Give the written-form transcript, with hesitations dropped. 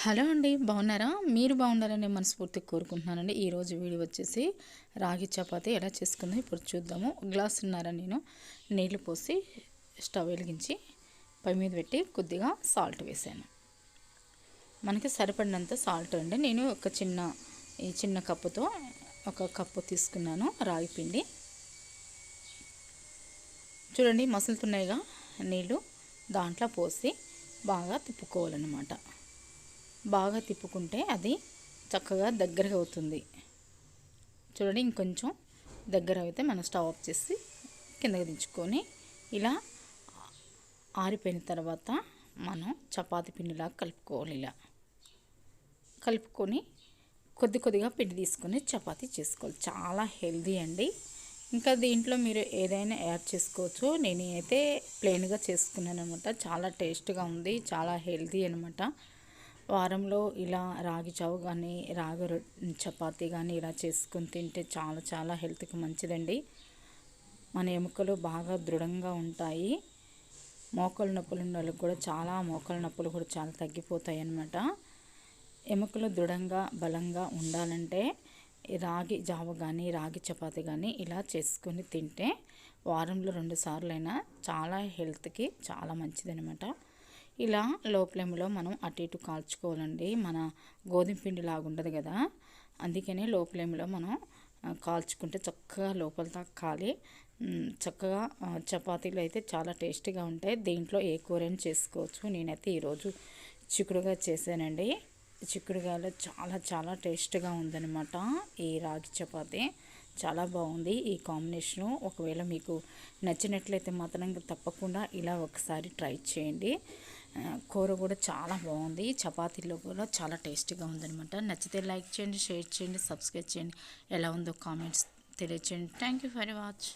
Hello అండి, బాగున్నారా? మీరు బాగున్నారని మనస్ఫూర్తిగా కోరుకుంటున్నానండి. ఈరోజు వీడియో వచ్చేసి రాగి చపాతీ ఎలా చేసుకుందో ఇప్పుడు చూద్దాము. గ్లాసున్నర నేను నీళ్లు పోసి స్టవ్ వెలిగించి పై మీద పెట్టి కొద్దిగా సాల్ట్ వేసాను. మనకి సరిపడినంత సాల్ట్ అండి. నేను ఈ చిన్న కప్పుతో ఒక కప్పు తీసుకున్నాను రాగి పిండి. చూడండి, మసులుతున్నాయిగా నీళ్ళు. దాంట్లో పోసి బాగా తిప్పుకోవాలన్నమాట. బాగా తిప్పుకుంటే అది చక్కగా దగ్గరగా అవుతుంది. చూడండి, ఇంకొంచెం దగ్గర అయితే మనం స్టవ్ ఆఫ్ చేసి కిందకి దించుకొని ఇలా ఆరిపోయిన తర్వాత మనం చపాతీ పిండిలా కలుపుకోవాలి. ఇలా కలుపుకొని కొద్దిగా పిండి తీసుకొని చపాతీ చేసుకోవాలి. చాలా హెల్దీ అండి. ఇంకా దీంట్లో మీరు ఏదైనా యాడ్ చేసుకోవచ్చు. నేనైతే ప్లెయిన్గా చేసుకున్నాను అనమాట. చాలా టేస్ట్గా ఉంది, చాలా హెల్దీ అనమాట. వారంలో ఇలా రాగి జావ కానీ చపాతీ కానీ ఇలా చేసుకొని తింటే చాలా చాలా హెల్త్కి మంచిదండి. మన ఎముకలు బాగా దృఢంగా ఉంటాయి. మోకాళ్ళ నొప్పులు ఉన్న వాళ్ళకి కూడా మోకాళ్ళ నొప్పులు కూడా చాలా తగ్గిపోతాయి అన్నమాట. ఎముకలు దృఢంగా బలంగా ఉండాలంటే రాగి జావ కానీ రాగి చపాతీ కానీ ఇలా చేసుకొని తింటే వారంలో 2 సార్లైనా చాలా హెల్త్కి చాలా మంచిదనమాట. ఇలా లో ఫ్లేమ్లో మనం అటు ఇటు కాల్చుకోవాలండి. మన గోధుమ పిండి లాగా ఉండదు కదా, అందుకనే లో ఫ్లేమ్లో మనం కాల్చుకుంటే చక్కగా లోపల దాకా కాలి చక్కగా చపాతీలు అయితే చాలా టేస్టీగా ఉంటాయి. దీంట్లో ఏ కూరైనా చేసుకోవచ్చు. నేనైతే ఈరోజు చిక్కుడుగా చేశానండి. చిక్కుడుగాయలు చాలా చాలా టేస్ట్గా ఉందన్నమాట. ఈ రాగి చపాతీ చాలా బాగుంది ఈ కాంబినేషను. ఒకవేళ మీకు నచ్చినట్లయితే మాత్రం తప్పకుండా ఇలా ఒకసారి ట్రై చేయండి. కూర కూడా చాలా బాగుంది. చపాతీలో కూడా చాలా టేస్టీగా ఉందన్నమాట. నచ్చితే లైక్ చేయండి, షేర్ చేయండి, సబ్స్క్రైబ్ చేయండి. ఎలా ఉందో కామెంట్స్ తెలియచేయండి. Thank you for watch.